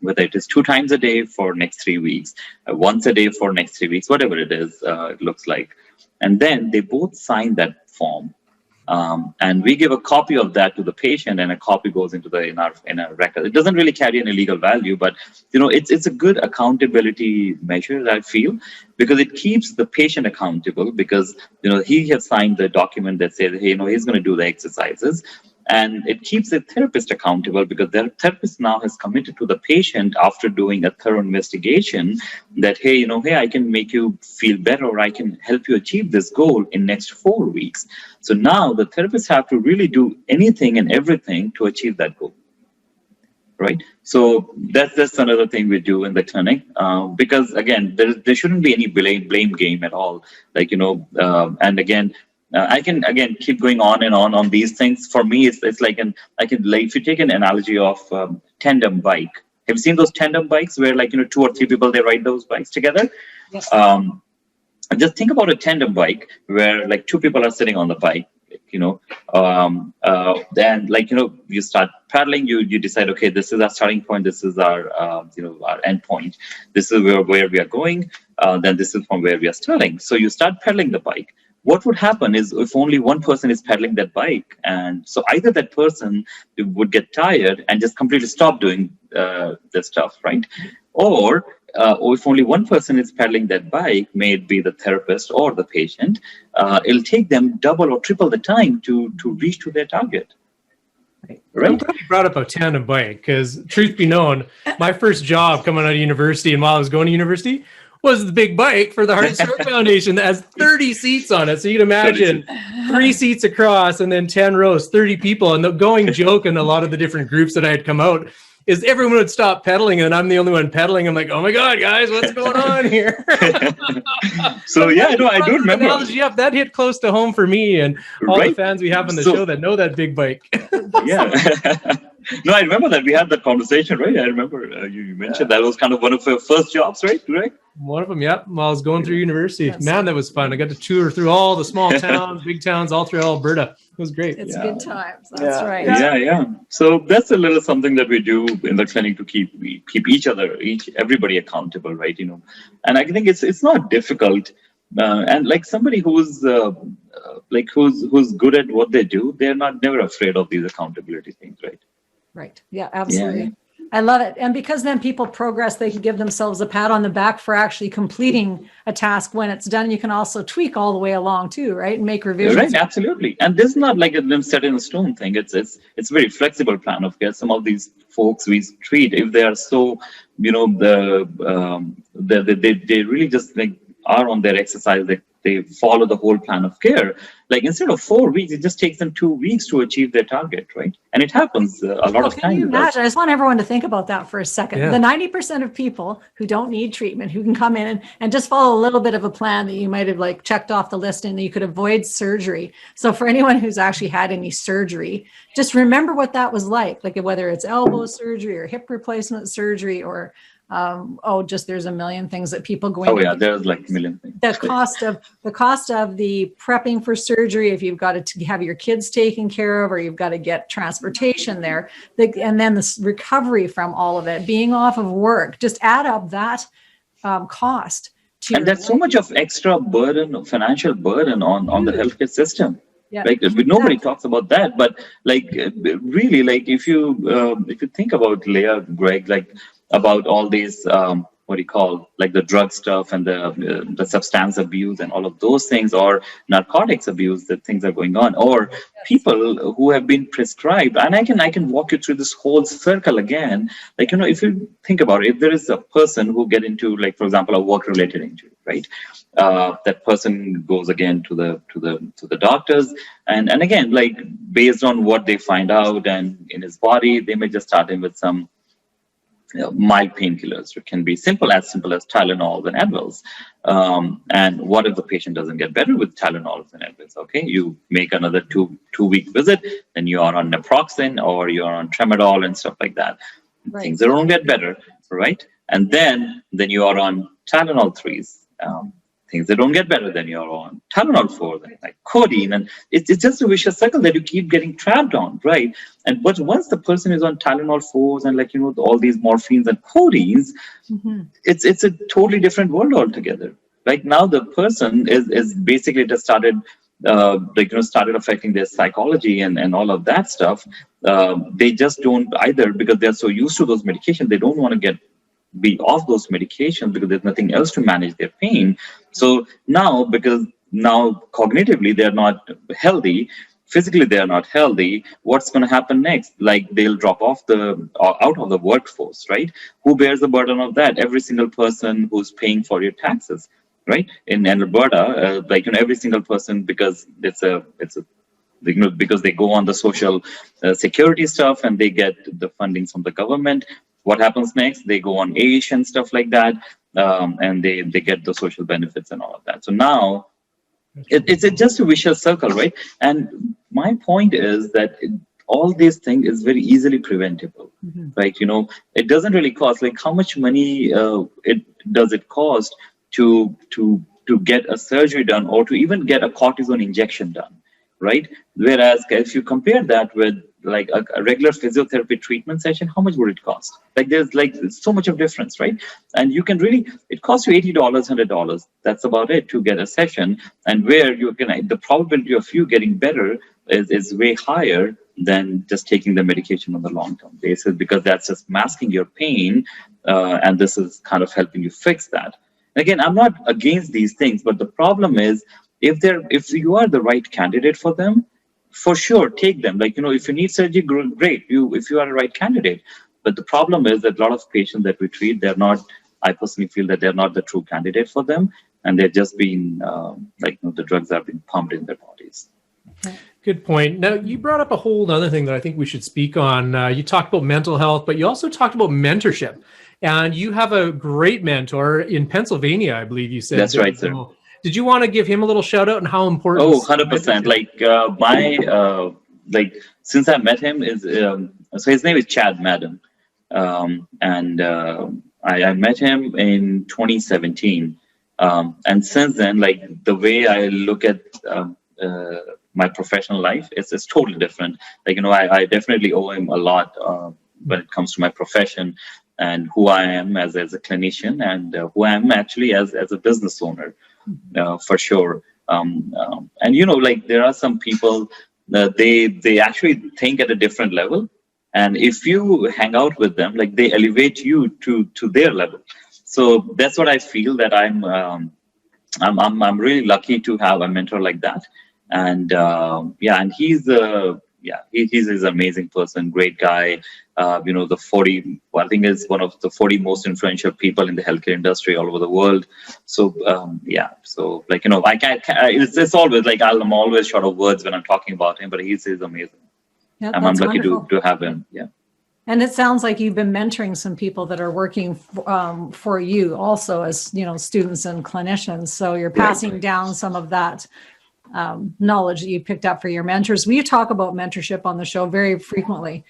D: whether it is 2 times a day for next 3 weeks, once a day for next 3 weeks, whatever it is, it looks like. And then they both sign that form. And we give a copy of that to the patient, and a copy goes into in our record. It doesn't really carry any legal value, but it's a good accountability measure, I feel, because it keeps the patient accountable, because he has signed the document that says, hey, he's going to do the exercises. And it keeps the therapist accountable, because the therapist now has committed to the patient after doing a thorough investigation that, hey, I can make you feel better, or I can help you achieve this goal in next 4 weeks. So now the therapists have to really do anything and everything to achieve that goal. Right. So that's another thing we do in the clinic, because again, there shouldn't be any blame game at all. Like, and again, I can again keep going on and on these things. For me, it's like if you take an analogy of tandem bike. Have you seen those tandem bikes where 2 or 3 people, they ride those bikes together?
B: Yes.
D: Just think about a tandem bike where 2 people are sitting on the bike. Then you start paddling. You decide, okay, this is our starting point. This is our our end point. This is where we are going. Then this is from where we are starting. So you start pedaling the bike. What would happen is if only one person is pedaling that bike, and so either that person would get tired and just completely stop doing the stuff, right? Or if only one person is pedaling that bike, may it be the therapist or the patient, it'll take them double or triple the time to reach to their target. Right.
C: I'm glad you brought up a tandem bike, because truth be known, my first job coming out of university, and while I was going to university, was the big bike for the Heart and Stroke Foundation that has 30 seats on it. So you can imagine 3 seats across and then 10 rows, 30 people. And the going joke in a lot of the different groups that I had come out is everyone would stop pedaling and I'm the only one pedaling. I'm like, oh my God, guys, what's going on here?
D: So yeah, I do remember.
C: Yep, that hit close to home for me and all the fans we have on the show that know that big bike.
D: Yeah. No, I remember that we had that conversation, right? I remember you mentioned that was kind of one of your first jobs, right? Correct?
C: One of them, yep. While I was going through university. Man, that was fun. I got to tour through all the small towns, big towns, all through Alberta. It was great.
B: It's good times. That's right.
D: Yeah. So that's a little something that we do in the clinic to keep everybody accountable, right? And I think it's not difficult. And somebody who's who's good at what they do, they're never afraid of these accountability things, right?
B: Right. Yeah, absolutely. Yeah. I love it. And because then people progress, they can give themselves a pat on the back for actually completing a task when it's done. You can also tweak all the way along too, right? And make revisions.
D: Right, absolutely. And this is not like a set in stone thing. It's a very flexible plan of care. Some of these folks we treat, if they are so, they really just are on their exercise, they follow the whole plan of care. Instead of 4 weeks, it just takes them 2 weeks to achieve their target, right? And it happens a lot of times.
B: Can you imagine? I just want everyone to think about that for a second. Yeah. The 90% of people who don't need treatment, who can come in and just follow a little bit of a plan that you might have checked off the list and you could avoid surgery. So for anyone who's actually had any surgery, just remember what that was like whether it's elbow surgery or hip replacement surgery or there's a million things that people go into.
D: Oh yeah, there's a million things.
B: The cost of the prepping for surgery, if you've got to have your kids taken care of, or you've got to get transportation there, and then the recovery from all of it, being off of work, just add up that cost.
D: And there's so much of extra burden, financial burden on the healthcare system. Yeah. Nobody talks about that, but really, if you think about Leah, Greg, about all these what do you call, like the drug stuff and the substance abuse and all of those things, or narcotics abuse, that things are going on, or people who have been prescribed. And I can walk you through this whole circle again. Like, if you think about it, if there is a person who get into, like, for example, a work-related injury, right? That person goes again to the doctors, and again, like, based on what they find out and in his body, they may just start him with some mild painkillers. It can be simple as Tylenol and Advils. And what if the patient doesn't get better with Tylenol and Advils? Okay, you make another two-week visit, then you are on naproxen or you're on tramadol and stuff like that.
B: Right.
D: Things don't get better, right? And then you are on Tylenol 3s. Things that don't get better, then you're on Tylenol 4, then like codeine, and it's just a vicious circle that you keep getting trapped on, right? But once the person is on Tylenol 4s and, like, all these morphines and codeines, it's a totally different world altogether. Like, now the person is basically just started affecting their psychology and all of that stuff. They just don't either, because they're so used to those medications, they don't want to be off those medications because there's nothing else to manage their pain. So now, because now cognitively they're not healthy, physically they're not healthy, what's going to happen next? Like, they'll drop off out of the workforce, right? Who bears the burden of that? Every single person who's paying for your taxes, right? In Alberta, every single person, because because they go on the social security stuff and they get the funding from the government. What happens next? They go on AISH and stuff like that, and they get the social benefits and all of that. So now it's just a vicious circle, right? And my point is that all these things is very easily preventable, right? It doesn't really cost, like, how much money does it cost to get a surgery done, or to even get a cortisone injection done, right? Whereas if you compare that with, like, a regular physiotherapy treatment session, how much would it cost? Like, there's so much of difference, right? And you can it costs you $80, $100. That's about it to get a session. And where the probability of you getting better is way higher than just taking the medication on the long-term basis, because that's just masking your pain. And this is kind of helping you fix that. Again, I'm not against these things, but the problem is, if you are the right candidate for them, for sure, take them. Like, if you need surgery, great. If you are the right candidate. But the problem is that a lot of patients that we treat, I personally feel that they're not the true candidate for them. And they're just being, the drugs are being pumped in their bodies.
C: Good point. Now, you brought up a whole other thing that I think we should speak on. You talked about mental health, but you also talked about mentorship. And you have a great mentor in Pennsylvania, I believe you said.
D: That's right, sir.
C: Did you want to give him a little shout out and how important?
D: Oh, 100%. Since I met him, so his name is Chad Madden. And I met him in 2017. And since then, like, the way I look at my professional life, it's totally different. Like, I definitely owe him a lot when it comes to my profession and who I am as a clinician, and who I am actually as a business owner. For sure. And there are some people that they actually think at a different level, and if you hang out with them, like, they elevate you to their level. So that's what I feel, that I'm really lucky to have a mentor like that. And and he's an amazing person, great guy. I think is one of the 40 most influential people in the healthcare industry all over the world. So I can't. It's always like, I'm always short of words when I'm talking about him, but he's amazing.
B: Yeah,
D: I'm lucky to have him. Yeah.
B: And it sounds like you've been mentoring some people that are working for you also as, students and clinicians. So you're passing down some of that knowledge that you picked up for your mentors. We talk about mentorship on the show very frequently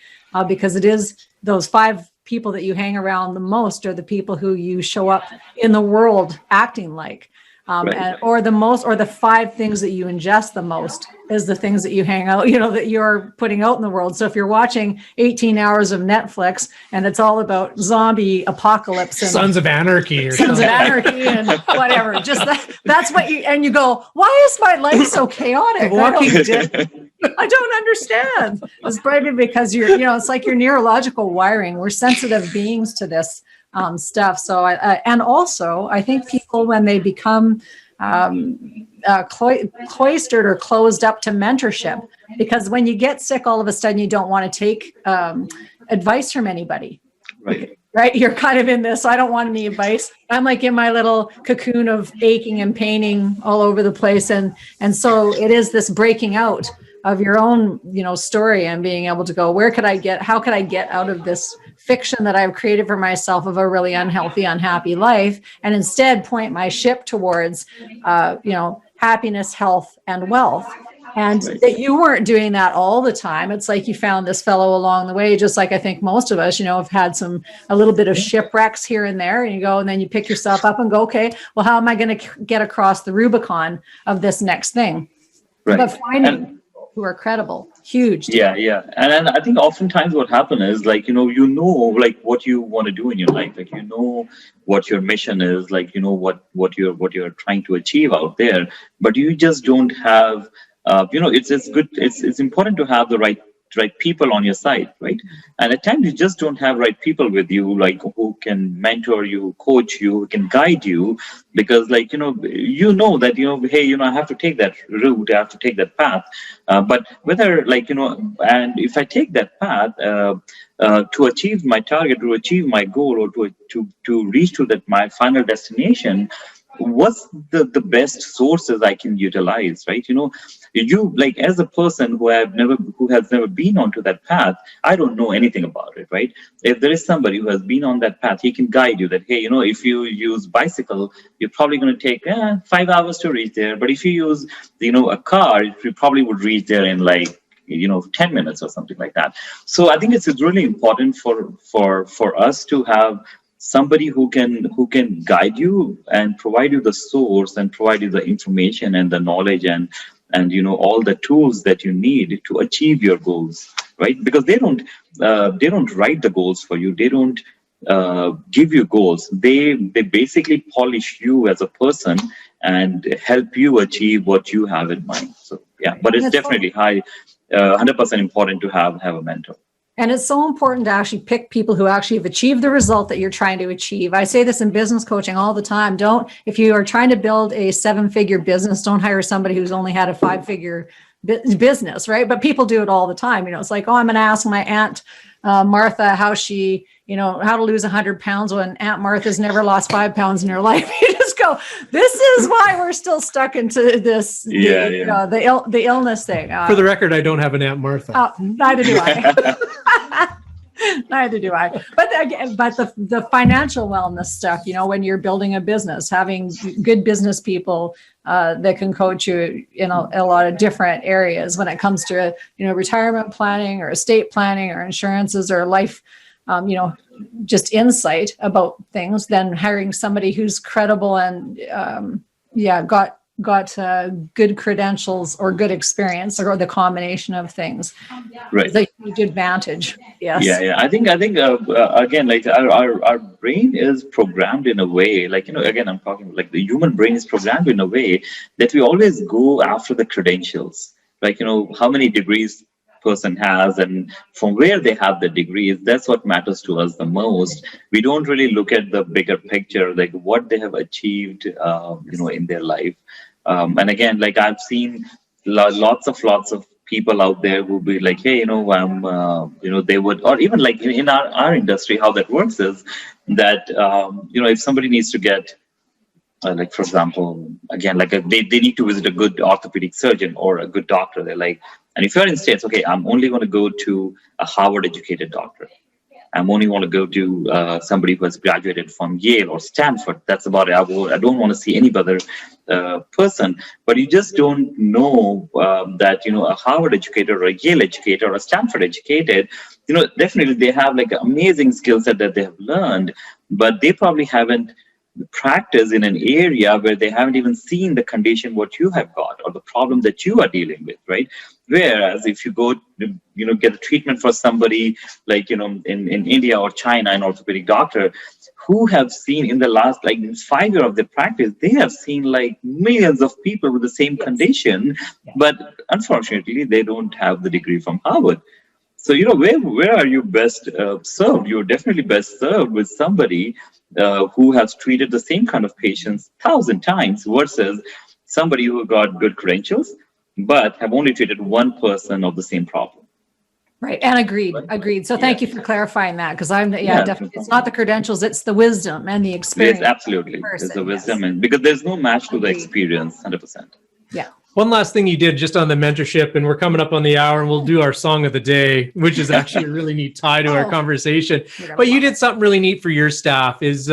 B: because it is those 5 people that you hang around the most are the people who you show up in the world acting like. Or the 5 things that you ingest the most is the things that you hang out, that you're putting out in the world. So if you're watching 18 hours of Netflix and it's all about zombie apocalypse and
C: Sons of Anarchy
B: and whatever, just that's what you go, why is my life so chaotic? I don't understand. It's probably because it's like your neurological wiring. We're sensitive beings to this. stuff. So, and also I think people, when they become cloistered or closed up to mentorship, because when you get sick, all of a sudden you don't want to take advice from anybody. Right. You're kind of in this, I don't want any advice. I'm like in my little cocoon of aching and paining all over the place. And so it is this breaking out of your own, story and being able to go, how could I get out of this fiction that I've created for myself of a really unhealthy, unhappy life, and instead point my ship towards, happiness, health, and wealth. And that you weren't doing that all the time. It's like you found this fellow along the way, just like I think most of us, have had a little bit of shipwrecks here and there, and you go, and then you pick yourself up and go, okay, well, how am I going to get across the Rubicon of this next thing?
D: Right.
B: But finding who are credible, huge.
D: Yeah. And I think oftentimes what happens is like, what you want to do in your life, like, what your mission is, like, what you're trying to achieve out there, but you just don't have, it's important to have the right people on your side, right? And at times you just don't have right people with you, like who can mentor you, coach you, who can guide you, because like, that, hey, I have to take that route, I have to take that path. But whether like, and if I take that path to achieve my target, to achieve my goal, or to reach to that my final destination, what's the best sources I can utilize, right? You like, as a person who has never been onto that path, I don't know anything about it, right? If there is somebody who has been on that path, he can guide you that, hey, if you use bicycle, you're probably going to take 5 hours to reach there. But if you use, a car, you probably would reach there in like 10 minutes or something like that. So I think it's really important for us to have somebody who can guide you and provide you the source and provide you the information and the knowledge and all the tools that you need to achieve your goals, right? Because they don't write the goals for you. They don't give you goals. They basically polish you as a person and help you achieve what you have in mind. So yeah, but it's definitely 100% important to have a mentor.
B: And it's so important to actually pick people who actually have achieved the result that you're trying to achieve. I say this in business coaching all the time. If you are trying to build a 7-figure business, don't hire somebody who's only had a 5-figure business, right? But people do it all the time. It's like, oh, I'm going to ask my Aunt Martha how she, how to lose 100 pounds when Aunt Martha's never lost 5 pounds in her life. You just go, this is why we're still stuck into this, the illness thing.
C: For the record, I don't have an Aunt Martha.
B: Neither do I. Neither do I. But the financial wellness stuff, when you're building a business, having good business people that can coach you in a lot of different areas when it comes to, retirement planning or estate planning or insurances or life, just insight about things, then hiring somebody who's credible and got good credentials or good experience or the combination of things.
D: Right.
B: It's a huge advantage. Yes.
D: Yeah. I think again, like our brain is programmed in a way, like, again, I'm talking like the human brain is programmed in a way that we always go after the credentials, like, how many degrees person has and from where they have the degrees. That's what matters to us the most. We don't really look at the bigger picture, like what they have achieved, in their life. And again, like I've seen lots of people out there who be like, hey, they would, or even like in our industry, how that works is that, if somebody needs to get, like, for example, again, like they need to visit a good orthopedic surgeon or a good doctor. They're like, and if you're in States, okay, I'm only going to go to a Harvard educated doctor. I'm only want to go to somebody who has graduated from Yale or Stanford. That's about it. I don't want to see any other person. But you just don't know that, a Harvard educator or a Yale educator or a Stanford educated, definitely they have like amazing skill set that they have learned, but they probably haven't practiced in an area where they haven't even seen the condition what you have got or the problem that you are dealing with, right? Whereas if you go, get a treatment for somebody like, in India or China, an orthopedic doctor who have seen in the last like 5 years of their practice, they have seen like millions of people with the same condition, but unfortunately they don't have the degree from Harvard. So, where are you best served? You're definitely best served with somebody who has treated the same kind of patients 1,000 times versus somebody who got good credentials, but have only treated one person of the same problem.
B: Right. And agreed. So thank you for clarifying that, because definitely, it's not the credentials, it's the wisdom and the experience.
D: Yes, absolutely. It's the wisdom, and because there's no match to the experience, 100%.
B: Yeah.
C: One last thing you did just on the mentorship, and we're coming up on the hour, and we'll do our song of the day, which is actually a really neat tie to our conversation. But you did something really neat for your staff. Is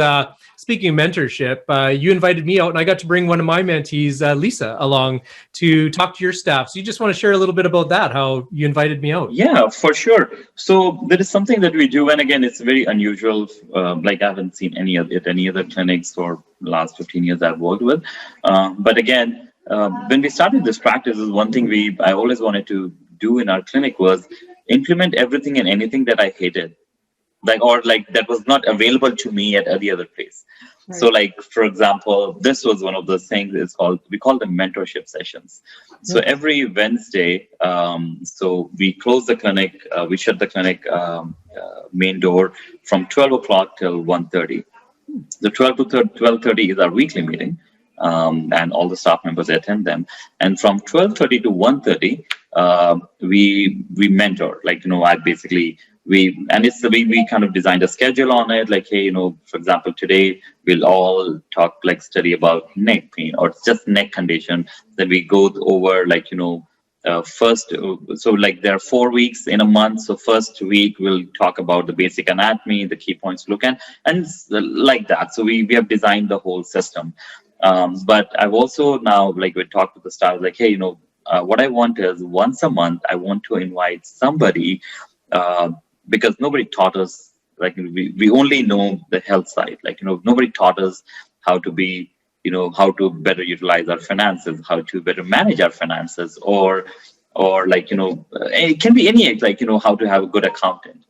C: speaking of mentorship, you invited me out, and I got to bring one of my mentees, Leaha, along to talk to your staff. So you just want to share a little bit about that, how you invited me out?
D: Yeah, for sure. So there is something that we do, and again, it's very unusual. Like I haven't seen any other clinics for the last 15 years I've worked with. But again, when we started this practice, is one thing I always wanted to do in our clinic was implement everything and anything that I hated, or that was not available to me at any other place. Right. So, for example, this was one of those things. We call them mentorship sessions. So every Wednesday, so we close the clinic, we shut the clinic main door from 12 o'clock till 1:30. The 12 to 12:30 is our weekly meeting. And all the staff members attend them. And from 12:30 to 1:30, we mentor. We kind of designed a schedule on it. For example, today we'll all study about neck pain or just neck condition. Then we go over there are 4 weeks in a month. So first week we'll talk about the basic anatomy, the key points to look at, and like that. So we have designed the whole system. But I've also now, we talk to the staff, what I want is once a month, I want to invite somebody, because nobody taught us, we only know the health side. Nobody taught us how to be, how to better utilize our finances, how to better manage our finances, or it can be any, how to have a good accountant,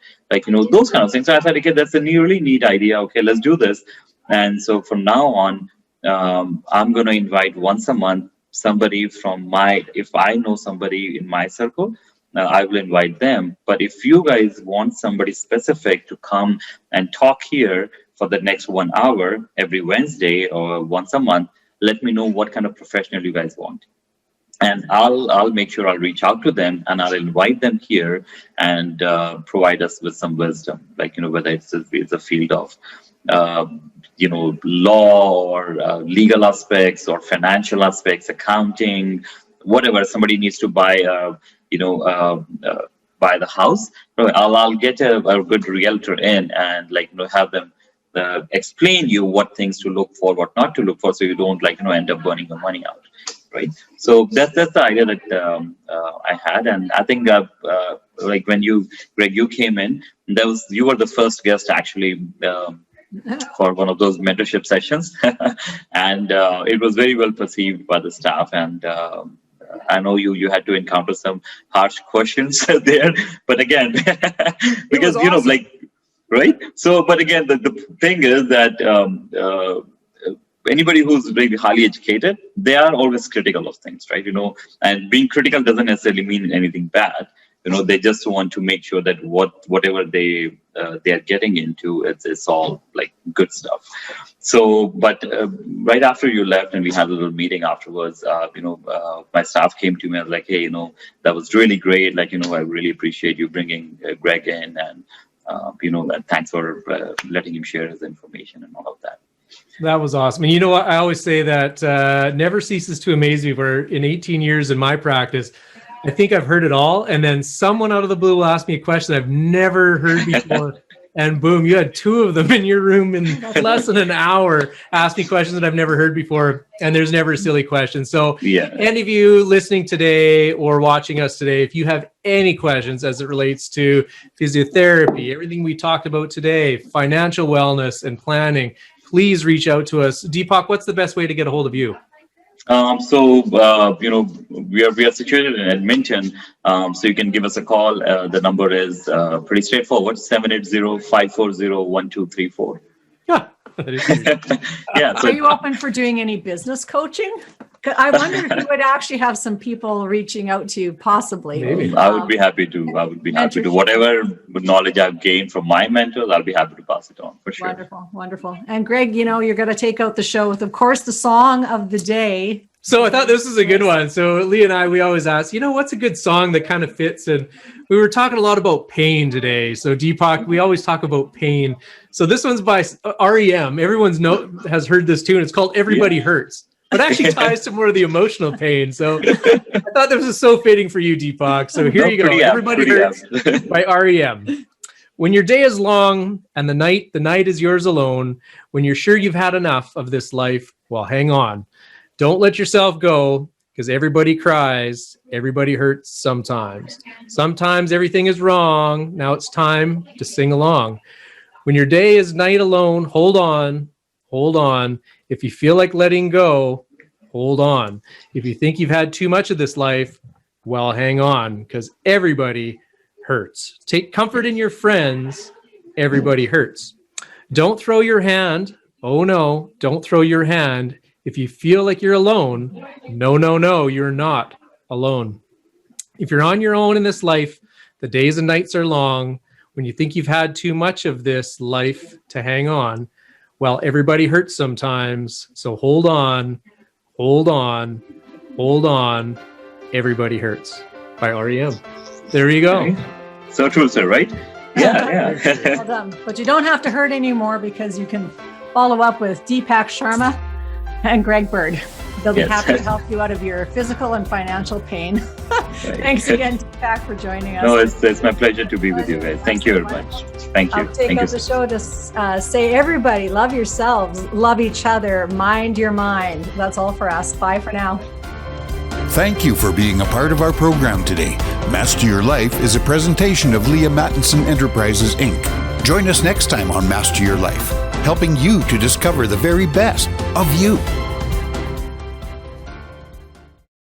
D: those kind of things. So I thought, okay, that's a really neat idea. Okay, let's do this. And so from now on, I'm going to invite once a month somebody if I know somebody in my circle, I will invite them. But if you guys want somebody specific to come and talk here for the next 1 hour every Wednesday or once a month, let me know what kind of professional you guys want. And I'll make sure I'll reach out to them and I'll invite them here and provide us with some wisdom, whether it's a field of law or legal aspects or financial aspects, accounting, whatever. Somebody needs to buy buy the house. I'll get a good realtor in and have them explain you what things to look for, what not to look for, so you don't end up burning your money out. Right. So that's the idea that I had, and I think when Greg, you came in, you were the first guest actually for one of those mentorship sessions, and it was very well perceived by the staff. And I know you had to encounter some harsh questions there, but again, because awesome. Right. So, but again, the thing is that anybody who's really highly educated, they are always critical of things, right? And being critical doesn't necessarily mean anything bad. They just want to make sure that whatever they are getting into, it's all good stuff. So, but right after you left and we had a little meeting afterwards, my staff came to me and was like, hey, that was really great. I really appreciate you bringing Greg in, and and thanks for letting him share his information and all of that.
C: That was awesome. And what? I always say that never ceases to amaze me, where in 18 years in my practice, I think I've heard it all. And then someone out of the blue will ask me a question I've never heard before. And boom, you had two of them in your room in less than an hour, ask me questions that I've never heard before. And there's never a silly question. So any of you listening today or watching us today, if you have any questions as it relates to physiotherapy, everything we talked about today, financial wellness and planning, please reach out to us. Deepak, what's the best way to get a hold of you?
D: We are situated in Edmonton, so you can give us a call. The number is pretty straightforward: 780-540-1234.
C: Yeah.
D: Yeah. So,
B: are you open for doing any business coaching? I wonder if you would actually have some people reaching out to you, possibly.
C: Maybe.
D: I would be happy to. I would be happy to. Whatever knowledge I've gained from my mentors, I'll be happy to pass it on for sure.
B: Wonderful, wonderful. And Greg, you're going to take out the show with, of course, the song of the day.
C: So I thought this was a good one. So Leah and I, we always ask, what's a good song that kind of fits? And we were talking a lot about pain today. So Deepak, we always talk about pain. So this one's by REM. Everyone's has heard this tune. It's called Everybody Hurts. But actually ties to more of the emotional pain. So I thought this was so fitting for you, Deepak. So here you go. Everybody Hurts by REM. When your day is long and the night is yours alone, when you're sure you've had enough of this life, well, hang on. Don't let yourself go, because everybody cries, everybody hurts sometimes. Sometimes everything is wrong. Now it's time to sing along. When your day is night alone, hold on, hold on. If you feel like letting go, hold on. If you think you've had too much of this life, well, hang on, because everybody hurts. Take comfort in your friends. Everybody hurts. Don't throw your hand. Oh no, don't throw your hand. If you feel like you're alone, no, you're not alone. If you're on your own in this life, the days and nights are long. When you think you've had too much of this life to hang on, well, everybody hurts sometimes. So hold on, hold on, hold on. Everybody hurts by REM. There you go.
D: So true, sir, right? Yeah.
B: Well done. But you don't have to hurt anymore, because you can follow up with Deepak Sharma and Greg Bird. They'll be happy to help you out of your physical and financial pain. Thanks again, Deepak, for joining us.
D: No, it's my pleasure to be with you guys. Thank you very much. Thank you.
B: I'll take out the show to say, everybody, love yourselves, love each other, mind your mind. That's all for us. Bye for now.
A: Thank you for being a part of our program today. Master Your Life is a presentation of Leaha Mattinson Enterprises, Inc. Join us next time on Master Your Life, helping you to discover the very best of you.